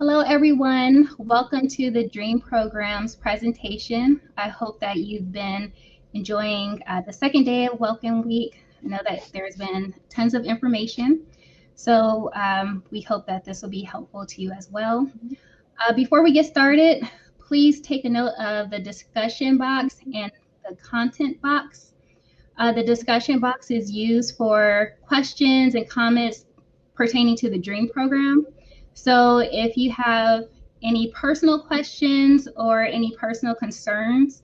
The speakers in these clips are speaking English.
Hello, everyone. Welcome to the DREAM Program's presentation. I hope that you've been enjoying the second day of Welcome Week. I know that there's been tons of information, so we hope that this will be helpful to you as well. Before we get started, please take a note of the discussion box and the content box. The discussion box is used for questions and comments pertaining to the DREAM program. So if you have any personal questions or any personal concerns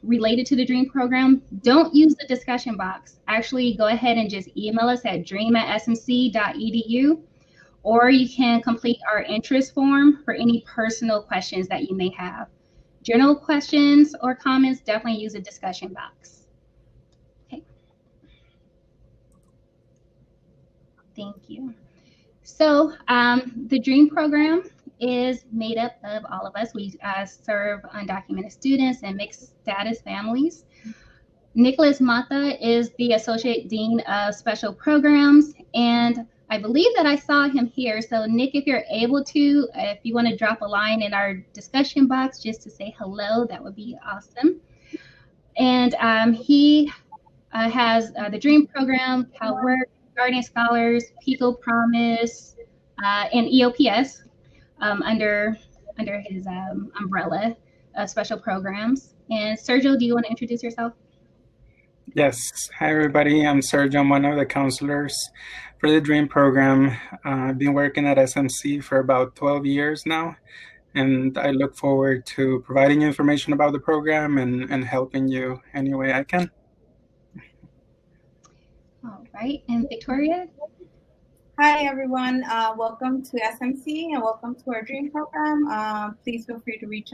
related to the DREAM program, don't use the discussion box. Actually, go ahead and just email us at dream@smc.edu, or you can complete our interest form for any personal questions that you may have. General questions or comments, definitely use the discussion box. Okay. Thank you. So the DREAM program is made up of all of us. We serve undocumented students and mixed status families. Nicholas Mata is the Associate Dean of Special Programs, and I believe that I saw him here. So Nick, if you're able to, if you want to drop a line in our discussion box just to say hello, that would be awesome. And he has the DREAM program, How Work, Guardian Scholars, Pico Promise, and EOPS under his umbrella of special programs. And Sergio, do you want to introduce yourself? Yes. Hi, everybody. I'm Sergio. I'm one of the counselors for the DREAM program. I've been working at SMC for about 12 years now, and I look forward to providing you information about the program and helping you any way I can. All right, and Victoria? Hi, everyone. Welcome to SMC and welcome to our DREAM program. Please feel free to reach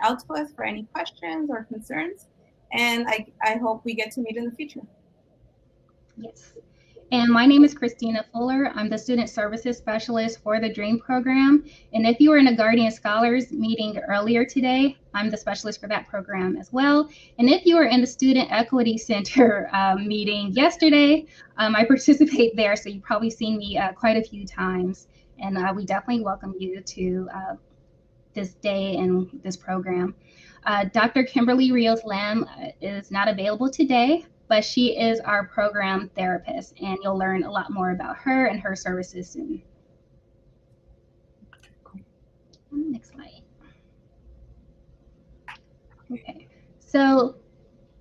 out to us for any questions or concerns. And I hope we get to meet in the future. Yes. And my name is Christina Fuller. I'm the Student Services Specialist for the DREAM program. And if you were in a Guardian Scholars meeting earlier today, I'm the specialist for that program as well. And if you were in the Student Equity Center meeting yesterday, I participate there. So you've probably seen me quite a few times. And we definitely welcome you to this day and this program. Dr. Kimberly Rios Lamb is not available today, but she is our program therapist, and you'll learn a lot more about her and her services soon. Next slide. Okay, so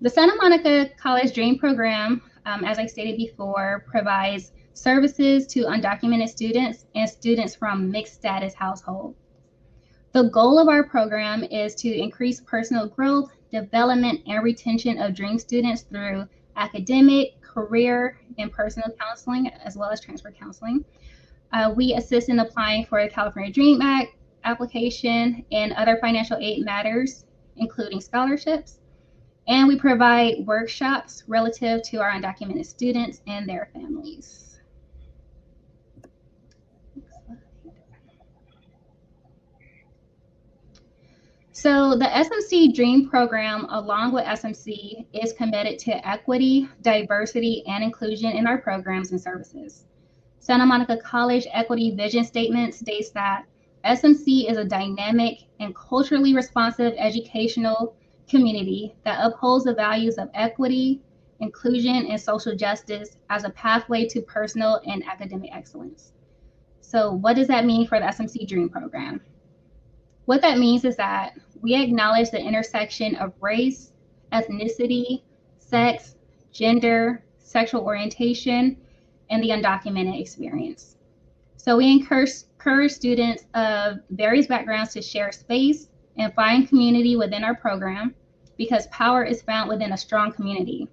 the Santa Monica College DREAM program, as I stated before, provides services to undocumented students and students from mixed status households. The goal of our program is to increase personal growth, development, and retention of DREAM students through academic, career, and personal counseling, as well as transfer counseling. We assist in applying for the California DREAM Act application and other financial aid matters, including scholarships. And we provide workshops relative to our undocumented students and their families. So the SMC DREAM program, along with SMC, is committed to equity, diversity, and inclusion in our programs and services. Santa Monica College Equity Vision Statement states that SMC is a dynamic and culturally responsive educational community that upholds the values of equity, inclusion, and social justice as a pathway to personal and academic excellence. So what does that mean for the SMC DREAM program? What that means is that we acknowledge the intersection of race, ethnicity, sex, gender, sexual orientation, and the undocumented experience. So we encourage students of various backgrounds to share space and find community within our program, because power is found within a strong community.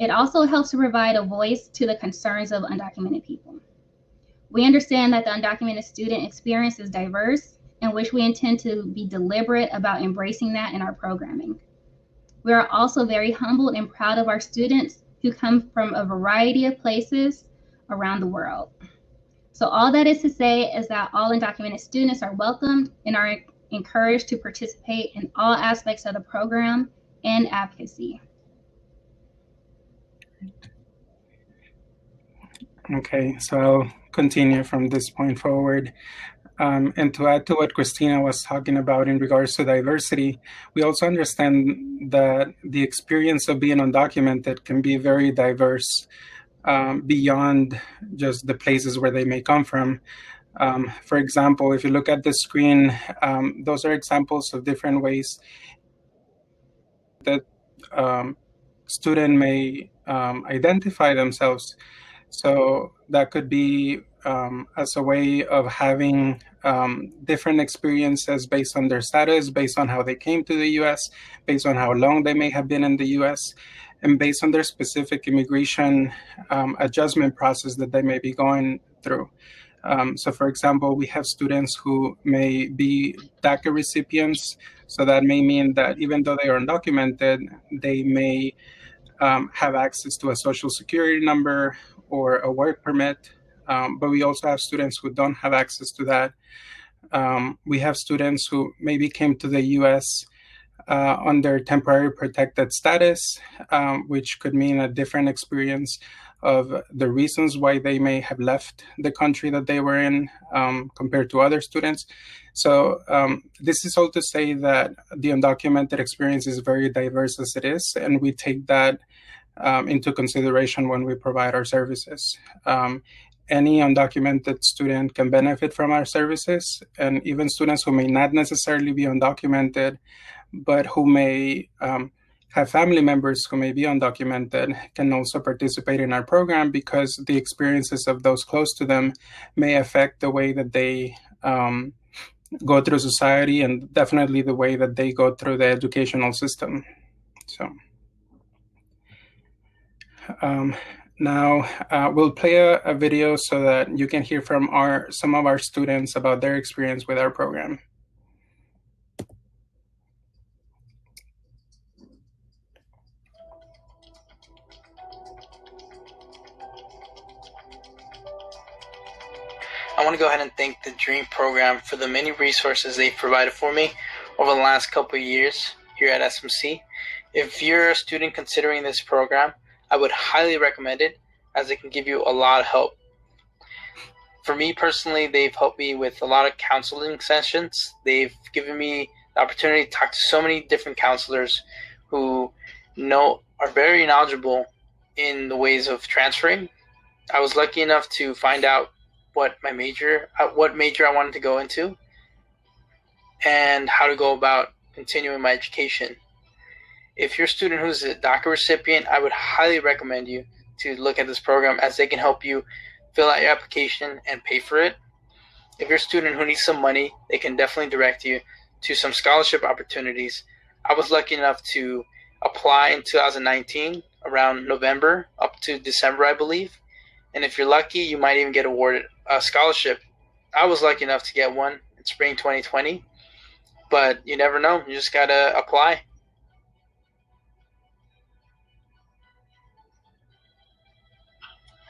It also helps to provide a voice to the concerns of undocumented people. We understand that the undocumented student experience is diverse, in which we intend to be deliberate about embracing that in our programming. We are also very humbled and proud of our students who come from a variety of places around the world. So all that is to say is that all undocumented students are welcomed and are encouraged to participate in all aspects of the program and advocacy. Okay, so I'll continue from this point forward. And to add to what Christina was talking about in regards to diversity, we also understand that the experience of being undocumented can be very diverse beyond just the places where they may come from. For example, if you look at the screen, those are examples of different ways that student may identify themselves. So that could be as a way of having different experiences based on their status, based on how they came to the US, based on how long they may have been in the US, and based on their specific immigration adjustment process that they may be going through. So for example, we have students who may be DACA recipients. So that may mean that even though they are undocumented, they may have access to a social security number or a work permit. But we also have students who don't have access to that. We have students who maybe came to the US under temporary protected status, which could mean a different experience of the reasons why they may have left the country that they were in compared to other students. So this is all to say that the undocumented experience is very diverse as it is, and we take that into consideration when we provide our services. Any undocumented student can benefit from our services, and even students who may not necessarily be undocumented, but who may have family members who may be undocumented can also participate in our program, because the experiences of those close to them may affect the way that they go through society, and definitely the way that they go through the educational system. So now we'll play a video so that you can hear from some of our students about their experience with our program. I want to go ahead and thank the DREAM program for the many resources they've provided for me over the last couple of years here at SMC. If you're a student considering this program, I would highly recommend it, as it can give you a lot of help. For me personally, they've helped me with a lot of counseling sessions. They've given me the opportunity to talk to so many different counselors who are very knowledgeable in the ways of transferring. I was lucky enough to find out what major I wanted to go into and how to go about continuing my education. If you're a student who's a DACA recipient, I would highly recommend you to look at this program, as they can help you fill out your application and pay for it. If you're a student who needs some money, they can definitely direct you to some scholarship opportunities. I was lucky enough to apply in 2019, around November up to December, I believe. And if you're lucky, you might even get awarded a scholarship. I was lucky enough to get one in spring 2020, but you never know. You just got to apply.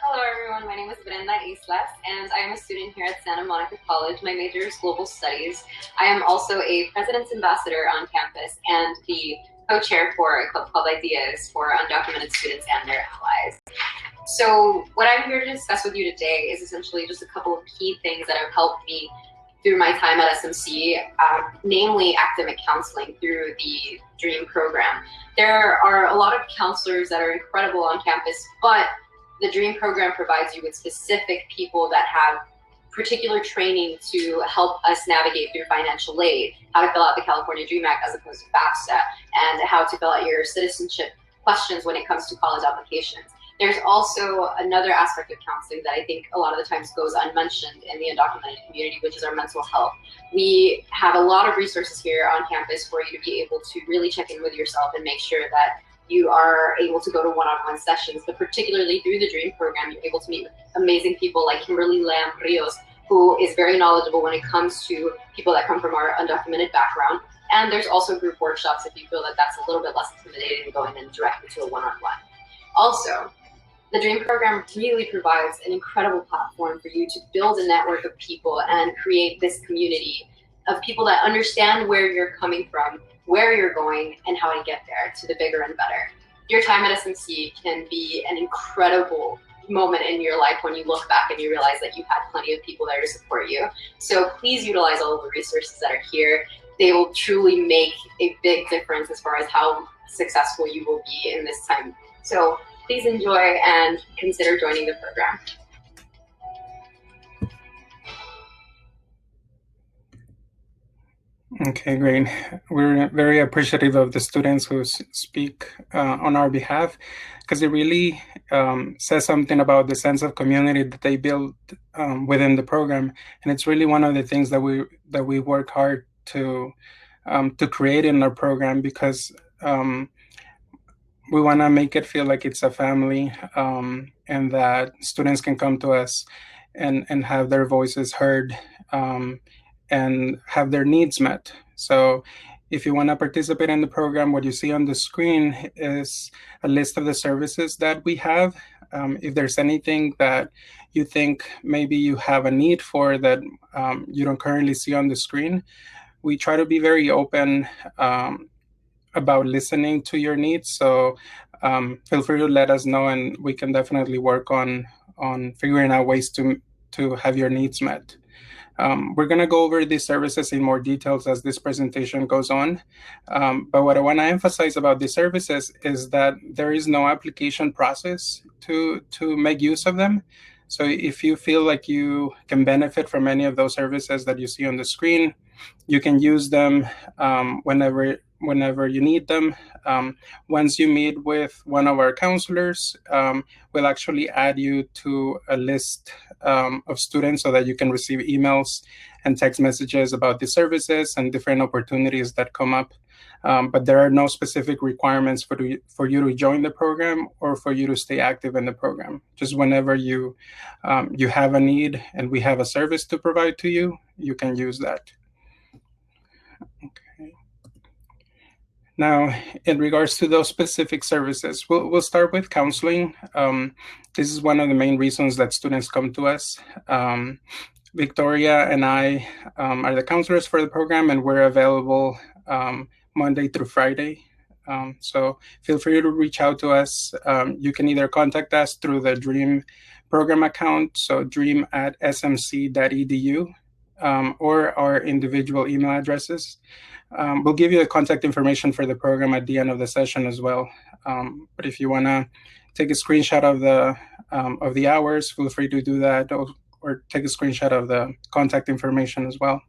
Hello everyone, my name is Brenda Islas, and I am a student here at Santa Monica College. My major is Global Studies. I am also a President's Ambassador on campus and the co-chair for a club called Ideas for undocumented students and their allies. So what I'm here to discuss with you today is essentially just a couple of key things that have helped me through my time at SMC, namely academic counseling through the DREAM program. There are a lot of counselors that are incredible on campus, but the DREAM program provides you with specific people that have particular training to help us navigate through financial aid, how to fill out the California DREAM Act as opposed to FAFSA, and how to fill out your citizenship questions when it comes to college applications. There's also another aspect of counseling that I think a lot of the times goes unmentioned in the undocumented community, which is our mental health. We have a lot of resources here on campus for you to be able to really check in with yourself and make sure that you are able to go to one-on-one sessions, but particularly through the DREAM program, you're able to meet with amazing people like Kimberly Lam Rios, who is very knowledgeable when it comes to people that come from our undocumented background. And there's also group workshops if you feel that that's a little bit less intimidating going in directly to a one-on-one. Also, the DREAM program really provides an incredible platform for you to build a network of people and create this community of people that understand where you're coming from, where you're going, and how to get there to the bigger and better. Your time at SMC can be an incredible moment in your life when you look back and you realize that you had plenty of people there to support you. So please utilize all of the resources that are here. They will truly make a big difference as far as how successful you will be in this time. So please enjoy and consider joining the program. Okay, great. We're very appreciative of the students who speak on our behalf, because it really says something about the sense of community that they build within the program, and it's really one of the things that we work hard to create in our program, because we want to make it feel like it's a family, and that students can come to us and have their voices heard, and have their needs met. So if you want to participate in the program, what you see on the screen is a list of the services that we have. If there's anything that you think maybe you have a need for that you don't currently see on the screen, we try to be very open about listening to your needs. So feel free to let us know, and we can definitely work on figuring out ways to have your needs met. We're going to go over these services in more details as this presentation goes on. But what I want to emphasize about these services is that there is no application process to make use of them. So if you feel like you can benefit from any of those services that you see on the screen, you can use them whenever you need them. Once you meet with one of our counselors, we'll actually add you to a list of students so that you can receive emails and text messages about the services and different opportunities that come up. But there are no specific requirements for you to join the program or for you to stay active in the program. Just whenever you have a need and we have a service to provide to you, you can use that. Okay. Now, in regards to those specific services, we'll start with counseling. This is one of the main reasons that students come to us. Victoria and I are the counselors for the program, and we're available Monday through Friday. So feel free to reach out to us. You can either contact us through the DREAM program account, so dream@smc.edu, or our individual email addresses. We'll give you the contact information for the program at the end of the session as well. But if you want to take a screenshot of the hours, feel free to do that, or take a screenshot of the contact information as well.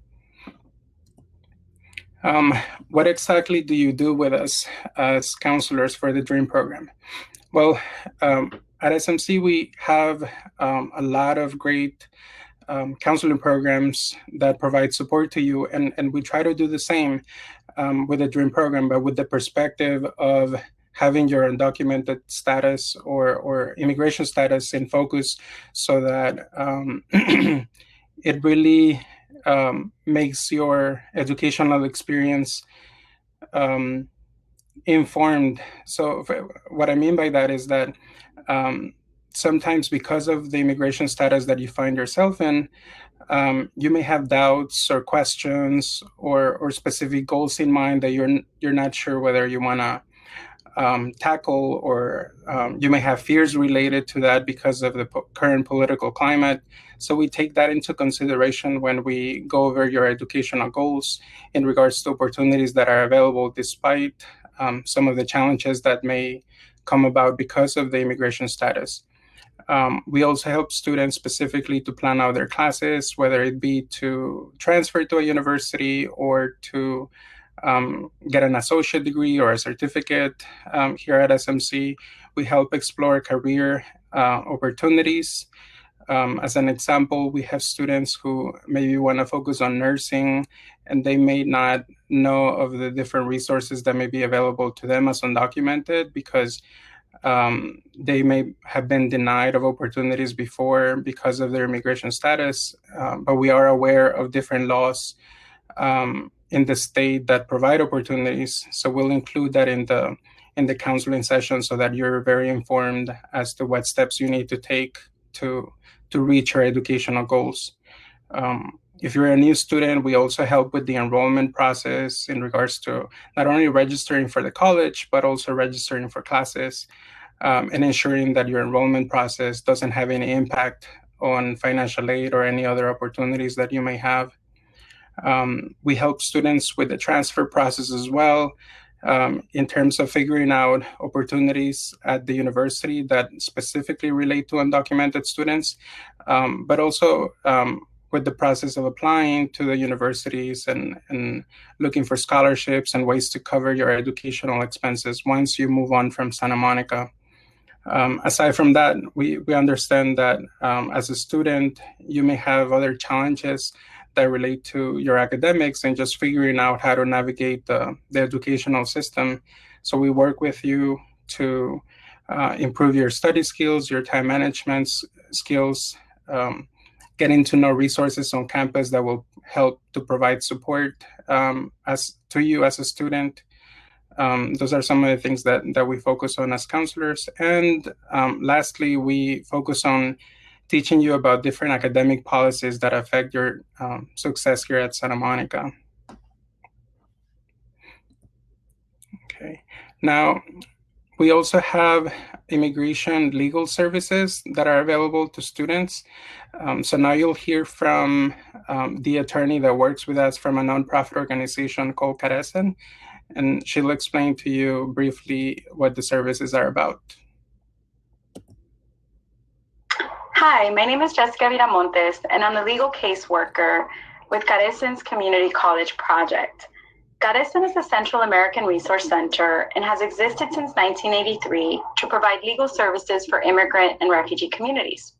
What exactly do you do with us as counselors for the DREAM program? Well, at SMC, we have a lot of great counseling programs that provide support to you, and we try to do the same with the DREAM program, but with the perspective of having your undocumented status or immigration status in focus, so that it really makes your educational experience informed. So what I mean by that is that sometimes, because of the immigration status that you find yourself in, you may have doubts or questions or specific goals in mind that you're not sure whether you want to tackle, or you may have fears related to that because of the current political climate. So we take that into consideration when we go over your educational goals in regards to opportunities that are available despite some of the challenges that may come about because of the immigration status. We also help students specifically to plan out their classes, whether it be to transfer to a university or to get an associate degree or a certificate. Here at SMC, we help explore career opportunities. As an example, we have students who maybe want to focus on nursing, and they may not know of the different resources that may be available to them as undocumented, because they may have been denied of opportunities before because of their immigration status. But we are aware of different laws in the state that provide opportunities. So we'll include that in the counseling session, so that you're very informed as to what steps you need to take to reach your educational goals. If you're a new student, we also help with the enrollment process in regards to not only registering for the college, but also registering for classes. and ensuring that your enrollment process doesn't have any impact on financial aid or any other opportunities that you may have. We help students with the transfer process as well, in terms of figuring out opportunities at the university that specifically relate to undocumented students, but also with the process of applying to the universities and looking for scholarships and ways to cover your educational expenses once you move on from Santa Monica. Aside from that, we understand that as a student, you may have other challenges that relate to your academics and just figuring out how to navigate the educational system. So we work with you to improve your study skills, your time management skills, getting to know resources on campus that will help to provide support to you as a student. Those are some of the things that we focus on as counselors. And lastly, we focus on teaching you about different academic policies that affect your success here at Santa Monica. Okay. Now, we also have immigration legal services that are available to students. So now you'll hear from the attorney that works with us from a nonprofit organization called Carecen, and she'll explain to you briefly what the services are about. Hi, my name is Jessica Viramontes, and I'm the legal caseworker with Carecen's Community College Project. Carecen is a Central American Resource Center and has existed since 1983 to provide legal services for immigrant and refugee communities.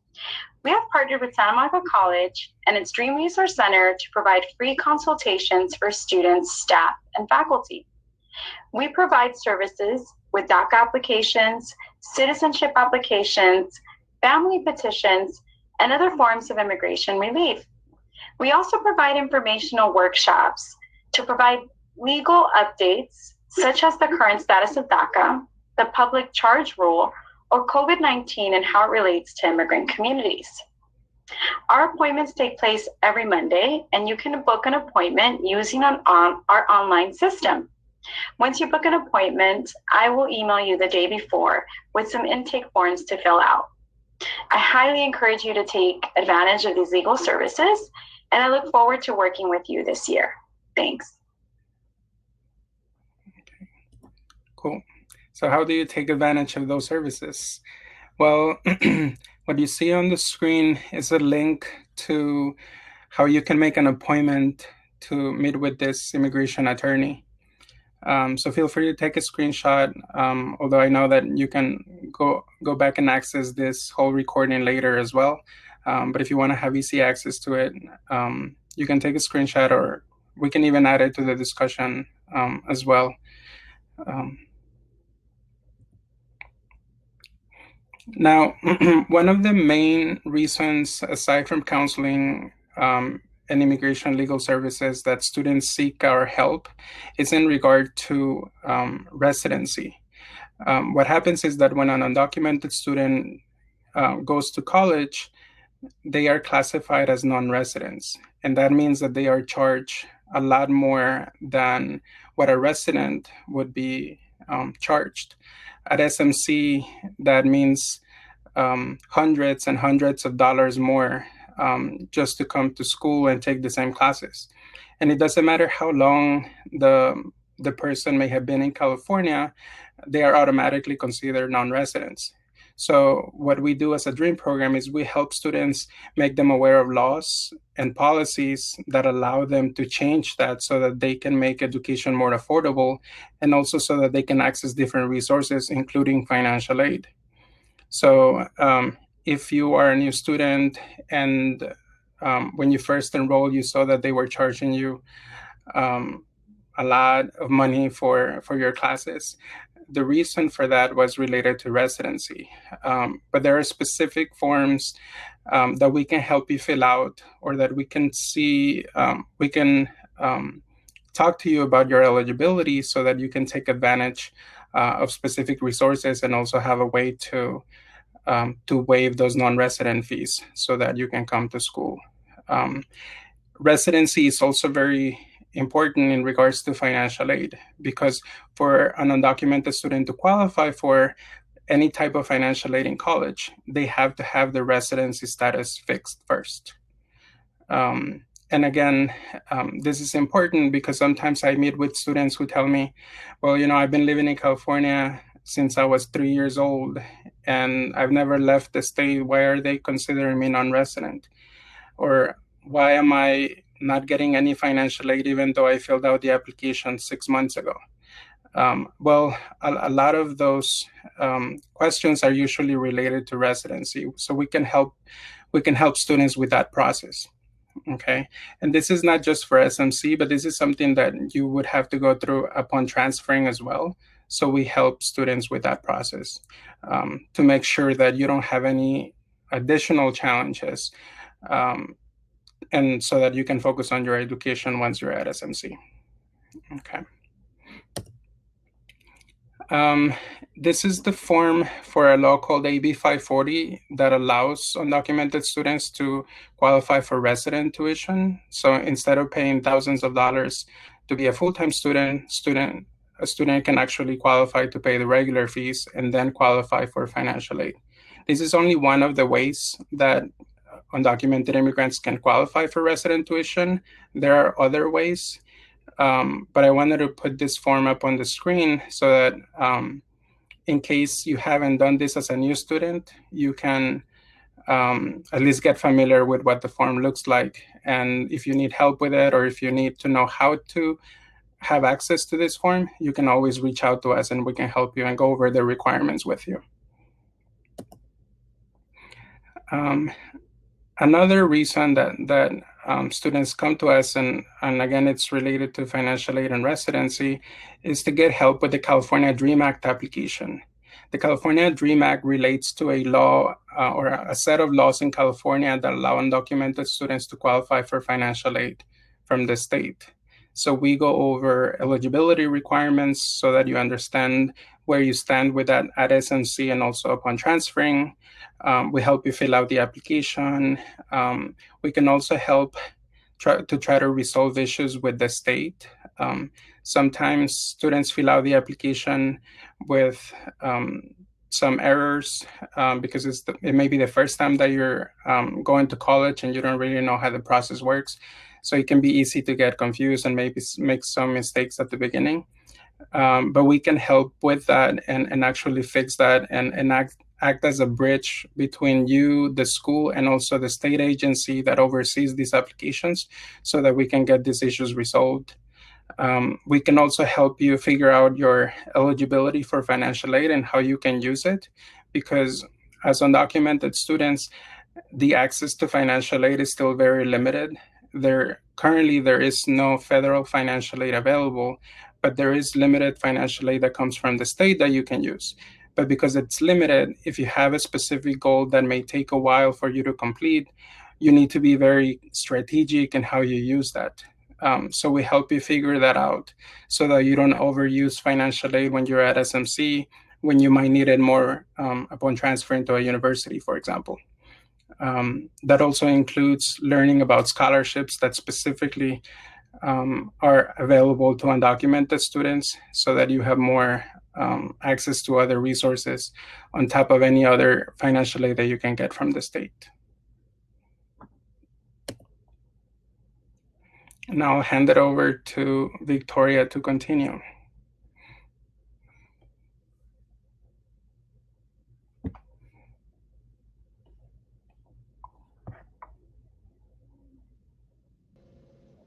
We have partnered with Santa Monica College and its Dream Resource Center to provide free consultations for students, staff, and faculty. We provide services with DACA applications, citizenship applications, family petitions, and other forms of immigration relief. We also provide informational workshops to provide legal updates, such as the current status of DACA, the public charge rule, or COVID-19 and how it relates to immigrant communities. Our appointments take place every Monday, and you can book an appointment using our online system. Once you book an appointment, I will email you the day before with some intake forms to fill out. I highly encourage you to take advantage of these legal services, and I look forward to working with you this year. Thanks. Okay. Cool. So how do you take advantage of those services? Well, what you see on the screen is a link to how you can make an appointment to meet with this immigration attorney. So feel free to take a screenshot, although I know that you can go back and access this whole recording later as well. But if you want to have easy access to it, you can take a screenshot, or we can even add it to the discussion as well. Now, one of the main reasons, aside from counseling and immigration legal services, that students seek our help is in regard to residency. What happens is that when an undocumented student goes to college, they are classified as non-residents. And that means that they are charged a lot more than what a resident would be charged. At SMC, that means hundreds and hundreds of dollars more just to come to school and take the same classes. And it doesn't matter how long the person may have been in California, they are automatically considered non-residents. So what we do as a DREAM program is we help students, make them aware of laws and policies that allow them to change that so that they can make education more affordable, and also so that they can access different resources, including financial aid. So if you are a new student and when you first enrolled, you saw that they were charging you a lot of money for your classes, the reason for that was related to residency. But there are specific forms that we can help you fill out, or that we can see, we can talk to you about your eligibility so that you can take advantage of specific resources, and also have a way to waive those non-resident fees so that you can come to school. Residency is also very important in regards to financial aid, because for an undocumented student to qualify for any type of financial aid in college, they have to have the residency status fixed first. And again, this is important because sometimes I meet with students who tell me, well, I've been living in California since I was 3 years old and I've never left the state. Why are they considering me non-resident? Or why am I not getting any financial aid even though I filled out the application 6 months ago? Well, a lot of those questions are usually related to residency. So we can help students with that process. Okay, and this is not just for SMC, but this is something that you would have to go through upon transferring as well. So we help students with that process to make sure that you don't have any additional challenges, and so that you can focus on your education once you're at SMC. Okay. This is the form for a law called AB 540 that allows undocumented students to qualify for resident tuition. So instead of paying thousands of dollars to be a full-time student, a student can actually qualify to pay the regular fees and then qualify for financial aid. This is only one of the ways that undocumented immigrants can qualify for resident tuition. There are other ways. But I wanted to put this form up on the screen so that in case you haven't done this as a new student, you can at least get familiar with what the form looks like. And if you need help with it, or if you need to know how to have access to this form, you can always reach out to us and we can help you and go over the requirements with you. Another reason that students come to us, and again, it's related to financial aid and residency, is to get help with the California DREAM Act application. The California DREAM Act relates to a law or a set of laws in California that allow undocumented students to qualify for financial aid from the state. So we go over eligibility requirements so that you understand where you stand with that at SMC and also upon transferring. We help you fill out the application. We can also help try to resolve issues with the state. Sometimes students fill out the application with some errors because it may be the first time that you're going to college and you don't really know how the process works. So it can be easy to get confused and maybe make some mistakes at the beginning. But we can help with that and actually fix that and act as a bridge between you, the school, and also the state agency that oversees these applications so that we can get these issues resolved. We can also help you figure out your eligibility for financial aid and how you can use it, because as undocumented students, the access to financial aid is still very limited. Currently, there is no federal financial aid available, but there is limited financial aid that comes from the state that you can use. But because it's limited, if you have a specific goal that may take a while for you to complete, you need to be very strategic in how you use that. So we help you figure that out so that you don't overuse financial aid when you're at SMC, when you might need it more upon transferring to a university, for example. That also includes learning about scholarships that specifically are available to undocumented students so that you have more access to other resources on top of any other financial aid that you can get from the state. Now I'll hand it over to Victoria to continue.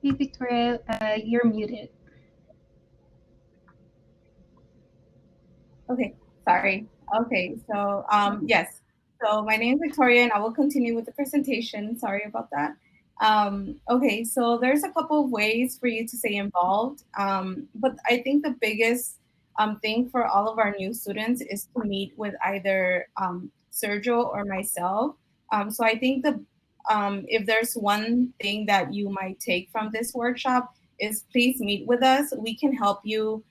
Hey, Victoria, you're muted. Okay, sorry. Okay, so yes. So my name is Victoria and I will continue with the presentation. Sorry about that. Okay, so there's a couple of ways for you to stay involved. But I think the biggest thing for all of our new students is to meet with either Sergio or myself. So I think if there's one thing that you might take from this workshop is please meet with us. We can help you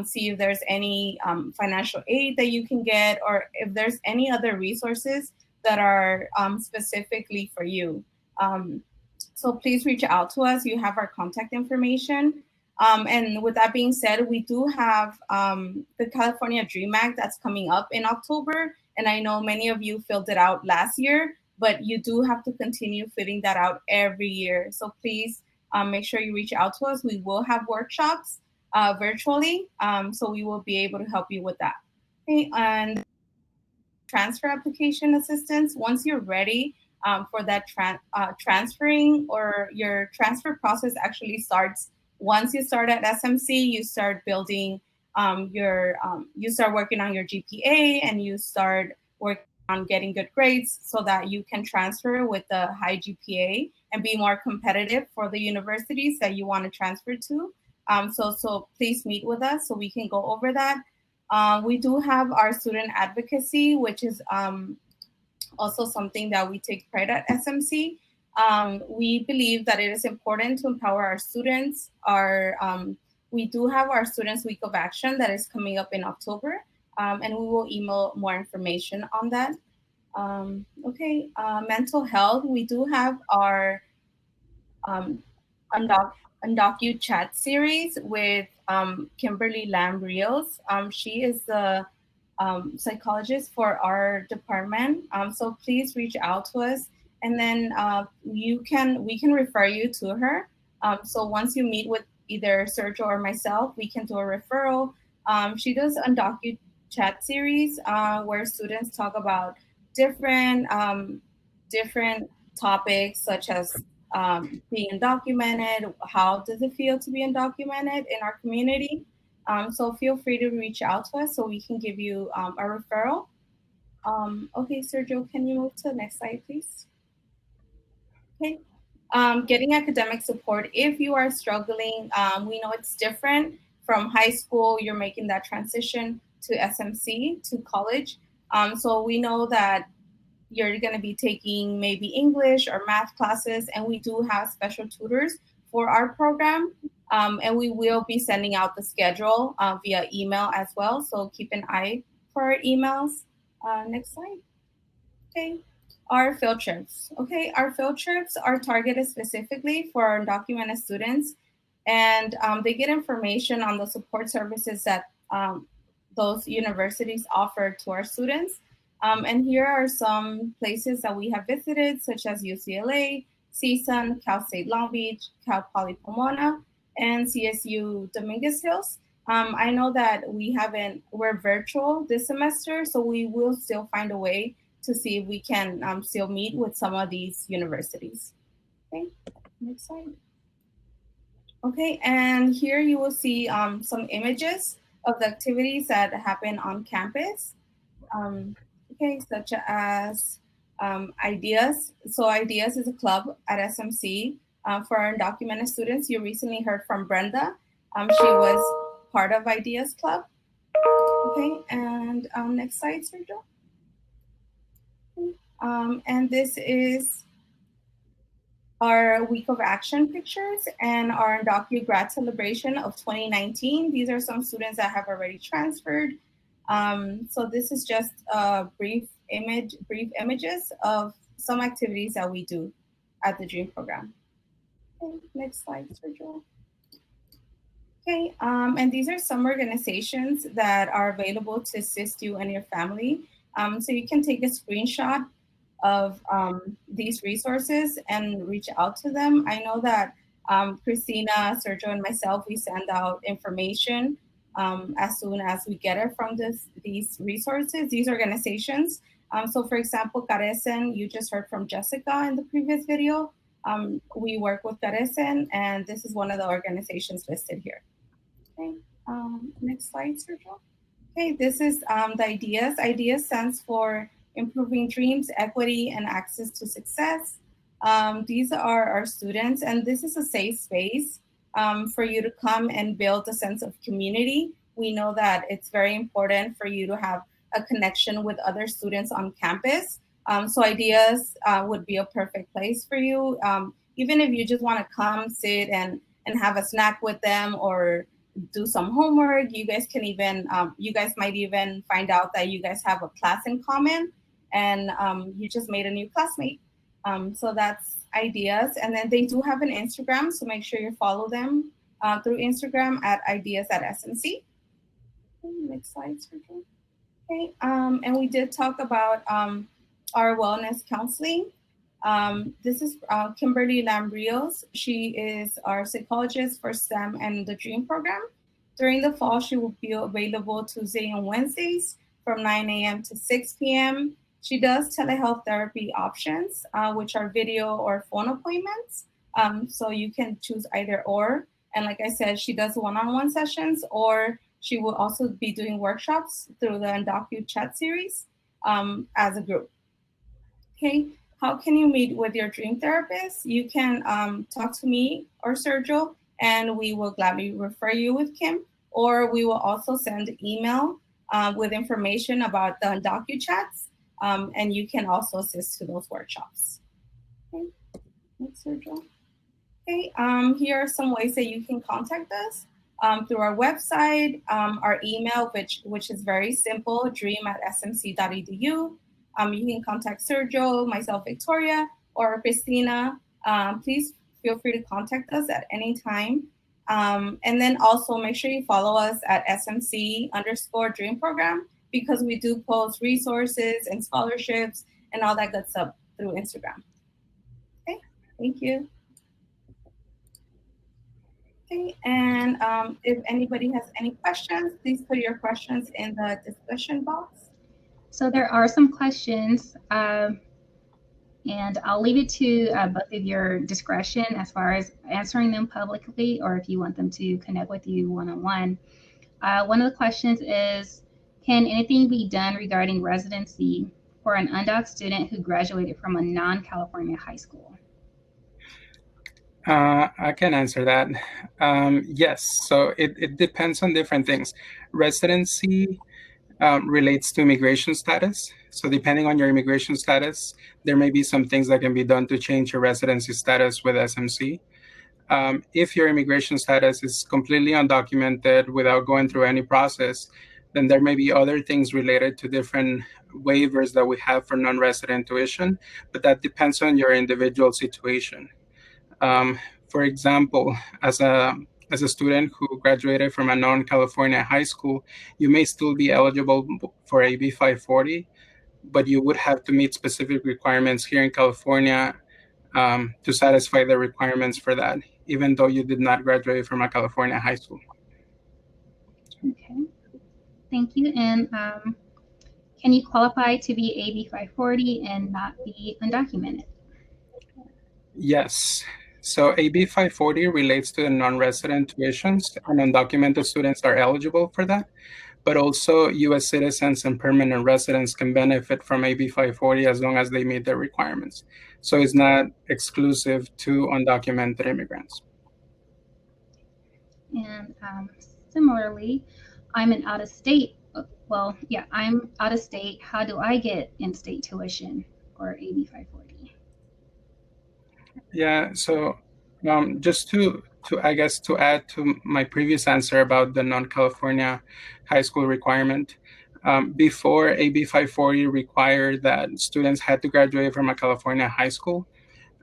see if there's any financial aid that you can get, or if there's any other resources that are specifically for you. So please reach out to us. You have our contact information. And with that being said, we do have the California Dream Act that's coming up in October. And I know many of you filled it out last year, but you do have to continue filling that out every year. So please make sure you reach out to us. We will have workshops virtually, so we will be able to help you with that. Okay, and transfer application assistance, once you're ready for that transferring, or your transfer process actually starts once you start at SMC. You start building you start working on your GPA, and you start working on getting good grades so that you can transfer with the high GPA and be more competitive for the universities that you want to transfer to. So please meet with us so we can go over that. We do have our student advocacy, which is also something that we take pride at SMC. We believe that it is important to empower our students. We do have our Students Week of Action that is coming up in October, and we will email more information on that. Mental health. We do have our Undocked chat series with Kimberly Lamb Rios. She is the psychologist for our department. So please reach out to us, and then we can refer you to her. So once you meet with either Sergio or myself, we can do a referral. She does Undocked chat series where students talk about different topics, such as being undocumented. How does it feel to be undocumented in our community? So feel free to reach out to us so we can give you a referral. Okay, Sergio, can you move to the next slide, please? Okay. Getting academic support. If you are struggling, we know it's different from high school. You're making that transition to SMC, to college. So we know that you're going to be taking maybe English or math classes, and we do have special tutors for our program. And we will be sending out the schedule via email as well. So keep an eye for our emails. Next slide. Okay. Our field trips. Okay. Our field trips are targeted specifically for our undocumented students, and they get information on the support services that those universities offer to our students. And here are some places that we have visited, such as UCLA, CSUN, Cal State Long Beach, Cal Poly Pomona, and CSU Dominguez Hills. I know that we're virtual this semester, so we will still find a way to see if we can still meet with some of these universities. Okay, next slide. Okay, and here you will see some images of the activities that happen on campus. Okay, such as Ideas. So Ideas is a club at SMC for our undocumented students. You recently heard from Brenda. She was part of Ideas Club. Okay, and next slide, Sergio. And this is our Week of Action pictures and our Undocked grad celebration of 2019. These are some students that have already transferred. So this is just brief images of some activities that we do at the DREAM program. Okay, next slide, Sergio. Okay, and these are some organizations that are available to assist you and your family. So you can take a screenshot of these resources and reach out to them. I know that Christina, Sergio, and myself, we send out information as soon as we get it from these resources, these organizations. So for example, Carecen, you just heard from Jessica in the previous video. We work with Carecen, and this is one of the organizations listed here. Okay, next slide, Sergio. Okay, this is the Ideas. Ideas stands for Improving Dreams, Equity, and Access to Success. These are our students, and this is a safe space for you to come and build a sense of community. We know that it's very important for you to have a connection with other students on campus. So Ideas would be a perfect place for you. Even if you just want to come, sit, and have a snack with them, or do some homework. You guys can even, you guys might even find out that you guys have a class in common, and you just made a new classmate. So that's Ideas. And then they do have an Instagram, so make sure you follow them. through Instagram at ideas@smc. Next slide, Sergio. Okay, and we did talk about our wellness counseling. This is Kimberly Lambrios. She is our psychologist for STEM and the DREAM program. During the fall, she will be available Tuesday and Wednesdays from 9 a.m. to 6 p.m. She does telehealth therapy options, which are video or phone appointments. So you can choose either or. And like I said, she does one-on-one sessions, or she will also be doing workshops through the Undocked chat series as a group. Okay, how can you meet with your dream therapist? You can talk to me or Sergio, and we will gladly refer you with Kim, or we will also send email with information about the Undocked chats, and you can also assist to those workshops. Okay, thanks, Sergio. Okay, here are some ways that you can contact us. Through our website, our email, which is very simple, dream@smc.edu. You can contact Sergio, myself, Victoria, or Christina. Please feel free to contact us at any time. And then also make sure you follow us at SMC_Dream Program, because we do post resources and scholarships and all that good stuff through Instagram. Okay, thank you. Okay, and if anybody has any questions, please put your questions in the discussion box. So there are some questions, and I'll leave it to both of your discretion as far as answering them publicly, or if you want them to connect with you one-on-one. One of the questions is, can anything be done regarding residency for an undocked student who graduated from a non-California high school? I can answer that. Yes, so it depends on different things. Residency relates to immigration status. So depending on your immigration status, there may be some things that can be done to change your residency status with SMC. If your immigration status is completely undocumented without going through any process, then there may be other things related to different waivers that we have for non-resident tuition, but that depends on your individual situation. For example, as a student who graduated from a non-California high school, you may still be eligible for AB 540, but you would have to meet specific requirements here in California to satisfy the requirements for that, even though you did not graduate from a California high school. Okay, thank you. And can you qualify to be AB 540 and not be undocumented? Yes. So AB 540 relates to the non-resident tuitions, and undocumented students are eligible for that. But also U.S. citizens and permanent residents can benefit from AB 540 as long as they meet the requirements. So it's not exclusive to undocumented immigrants. And similarly, I'm an out-of-state. Well, yeah, I'm out of state. How do I get in-state tuition or AB 540? Yeah, so just to I guess to add to my previous answer about the non-California high school requirement, before AB 540 required that students had to graduate from a California high school,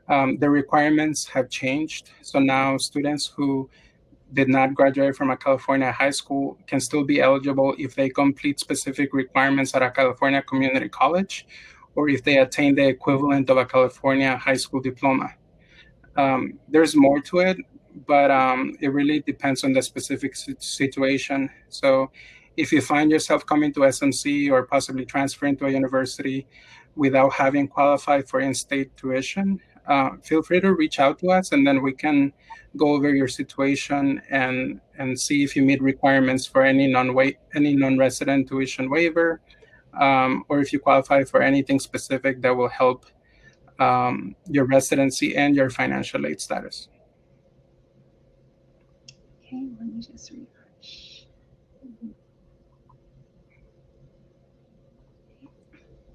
the requirements have changed. So now students who did not graduate from a California high school can still be eligible if they complete specific requirements at a California community college, or if they attain the equivalent of a California high school diploma. There's more to it, but it really depends on the specific situation. So if you find yourself coming to SMC or possibly transferring to a university without having qualified for in-state tuition, feel free to reach out to us, and then we can go over your situation and see if you meet requirements for any non-resident tuition waiver, or if you qualify for anything specific that will help your residency and your financial aid status. Okay, let me just refresh.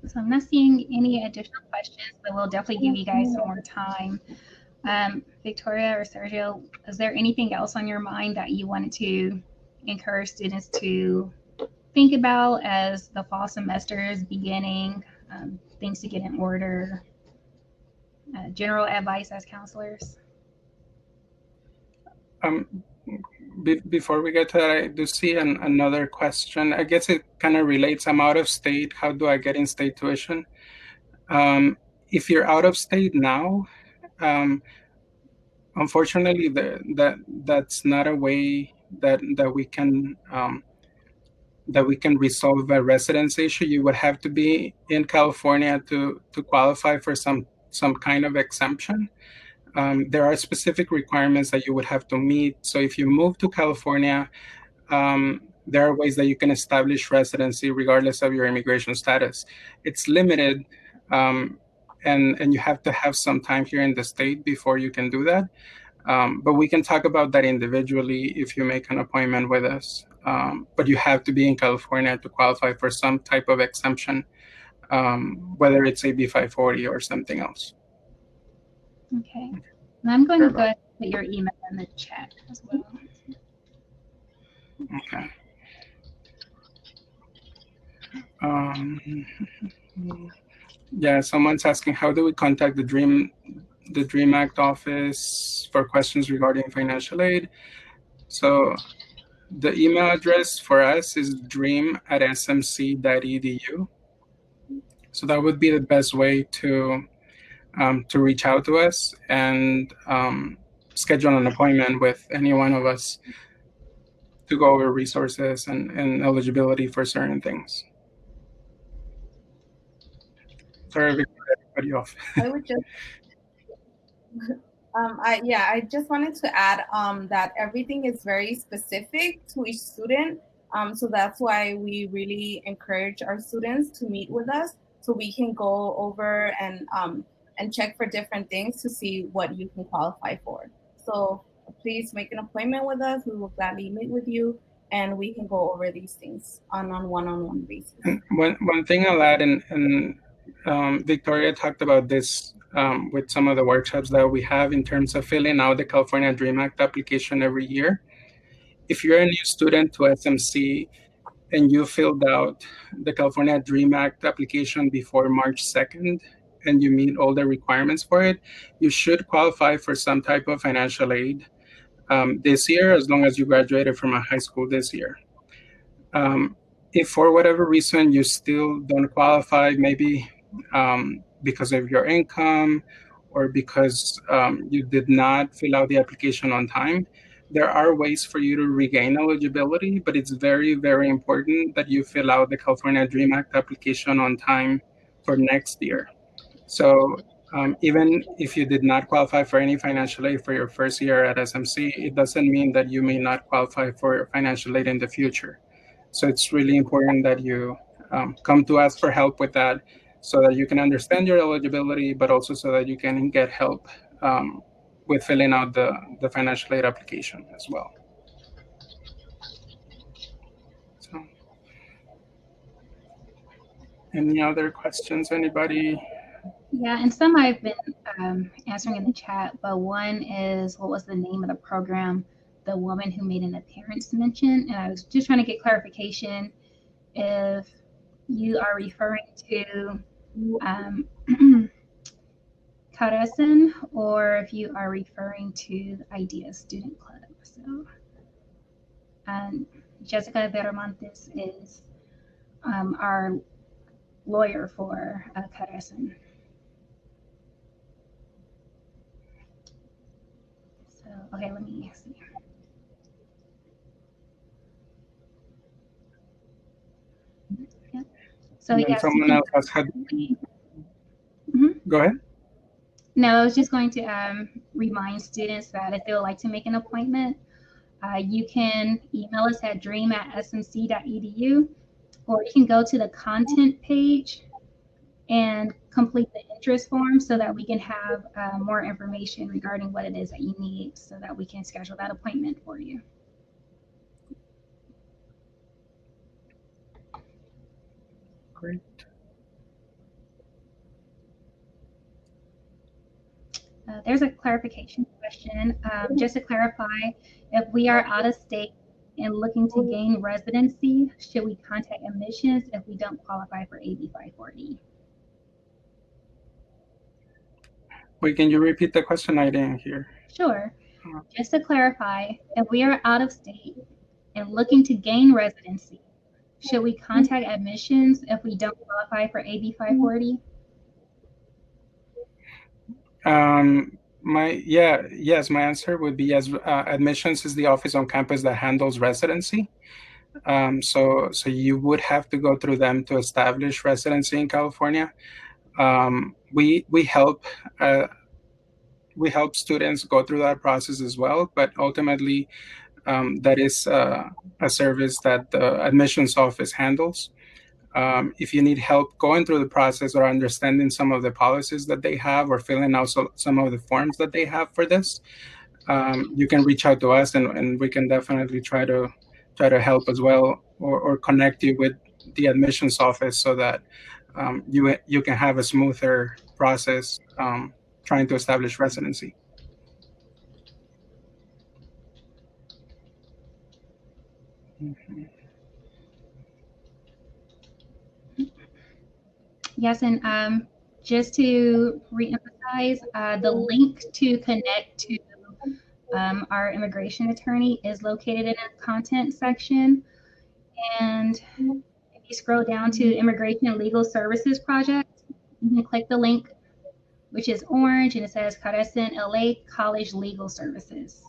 So I'm not seeing any additional questions, but we'll definitely give you guys some more time. Victoria or Sergio, is there anything else on your mind that you wanted to encourage students to think about as the fall semester is beginning, things to get in order, general advice as counselors? Before we get to that, I do see another question. I guess it kind of relates. I'm out of state. How do I get in-state tuition? If you're out of state now, unfortunately, that's not a way that we can resolve a residency issue. You would have to be in California to qualify for some kind of exemption. There are specific requirements that you would have to meet. So if you move to California, there are ways that you can establish residency regardless of your immigration status. It's limited, and you have to have some time here in the state before you can do that. But we can talk about that individually if you make an appointment with us. But you have to be in California to qualify for some type of exemption, whether it's AB 540 or something else. Okay. And I'm going to go ahead and put your email in the chat as well. Okay. Yeah, someone's asking, how do we contact the DREAM Act office for questions regarding financial aid? So the email address for us is dream@smc.edu. So that would be the best way to reach out to us and schedule an appointment with any one of us to go over resources and eligibility for certain things. Sorry, we cut everybody off. I would just, I just wanted to add that everything is very specific to each student. So that's why we really encourage our students to meet with us so we can go over and check for different things to see what you can qualify for. So please make an appointment with us. We will gladly meet with you, and we can go over these things on one-on-one basis. And one thing I'll add, and Victoria talked about this with some of the workshops that we have in terms of filling out the California DREAM Act application every year. If you're a new student to SMC and you filled out the California DREAM Act application before March 2nd, and you meet all the requirements for it, you should qualify for some type of financial aid this year, as long as you graduated from a high school this year. If for whatever reason you still don't qualify, maybe because of your income or because you did not fill out the application on time, there are ways for you to regain eligibility, but it's very, very important that you fill out the California DREAM Act application on time for next year. So even if you did not qualify for any financial aid for your first year at SMC, it doesn't mean that you may not qualify for financial aid in the future. So it's really important that you come to us for help with that so that you can understand your eligibility, but also so that you can get help with filling out the financial aid application as well. So, any other questions, anybody? Yeah, and some I've been answering in the chat, but one is, what was the name of the program the woman who made an appearance mentioned? And I was just trying to get clarification if you are referring to Carecen or if you are referring to the IDEA Student Club. So Jessica Veramontes is our lawyer for Carecen. So, okay, let me see. Yep. So yes. Someone else has had. Go ahead. No, I was just going to remind students that if they would like to make an appointment, you can email us at dream@smc.edu, or you can go to the content page and complete the interest form so that we can have more information regarding what it is that you need so that we can schedule that appointment for you. Great. There's a clarification question. Just to clarify, if we are out of state and looking to gain residency, should we contact admissions if we don't qualify for AB 540? Wait, can you repeat the question? I didn't hear. Sure. Just to clarify, if we are out of state and looking to gain residency, should we contact admissions if we don't qualify for AB 540? My answer would be yes. Admissions is the office on campus that handles residency. So you would have to go through them to establish residency in California. We help students go through that process as well, but ultimately that is a service that the admissions office handles. If you need help going through the process or understanding some of the policies that they have or filling out some of the forms that they have for this, you can reach out to us and we can definitely try to help as well, or connect you with the admissions office so that you can have a smoother process trying to establish residency. Mm-hmm. Yes, and just to reemphasize, the link to connect to our immigration attorney is located in the content section. And if you scroll down to Immigration and Legal Services Project, you can click the link, which is orange, and it says Carecen LA College Legal Services.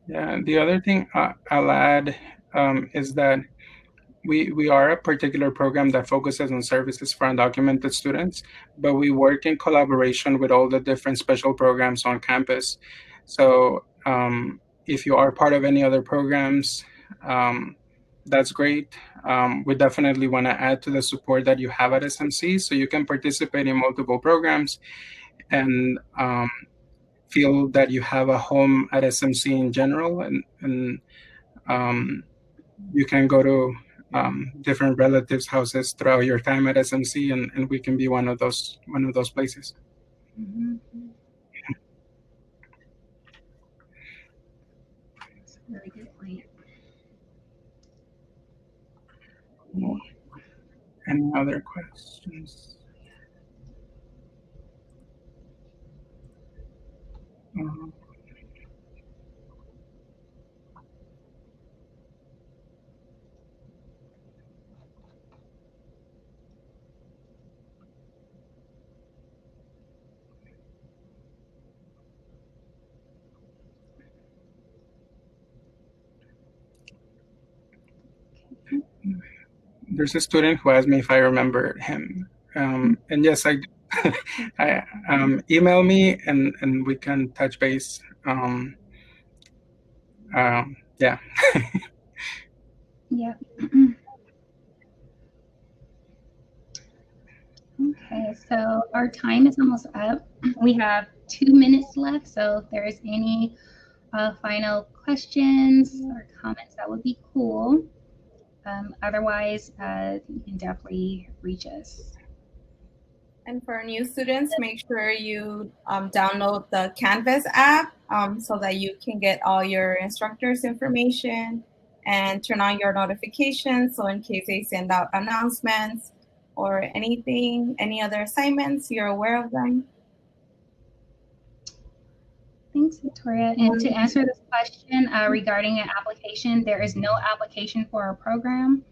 Yeah, the other thing I'll add is that we are a particular program that focuses on services for undocumented students, but we work in collaboration with all the different special programs on campus. So if you are part of any other programs, that's great. We definitely want to add to the support that you have at SMC, so you can participate in multiple programs and feel that you have a home at SMC in general, and you can go to different relatives' houses throughout your time at SMC, and we can be one of those places. Mm-hmm. That's a really good point. Any other questions? There's a student who asked me if I remember him, and yes, I email me and we can touch base. Yeah. Yeah. Okay, so our time is almost up. We have 2 minutes left, so if there's any final questions or comments, that would be cool. Otherwise, you can definitely reach us. And for new students, make sure you download the Canvas app so that you can get all your instructors' information and turn on your notifications. So in case they send out announcements or anything, any other assignments, you're aware of them. Thanks, Victoria. And to answer this question regarding an application, there is no application for our program.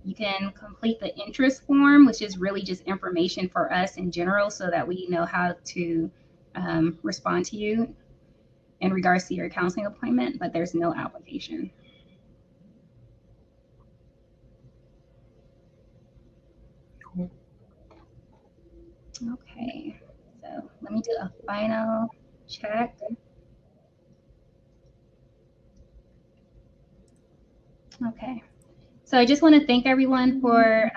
You can complete the interest form, which is really just information for us in general so that we know how to respond to you in regards to your counseling appointment, but there's no application. Okay, so let me do a final check. Okay, so I just want to thank everyone for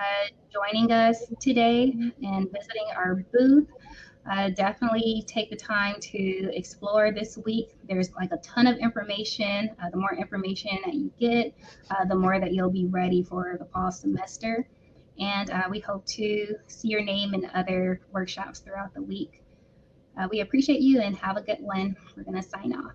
joining us today and visiting our booth. Definitely take the time to explore this week. There's like a ton of information. The more information that you get, the more that you'll be ready for the fall semester. And we hope to see your name in other workshops throughout the week. We appreciate you and have a good one. We're going to sign off.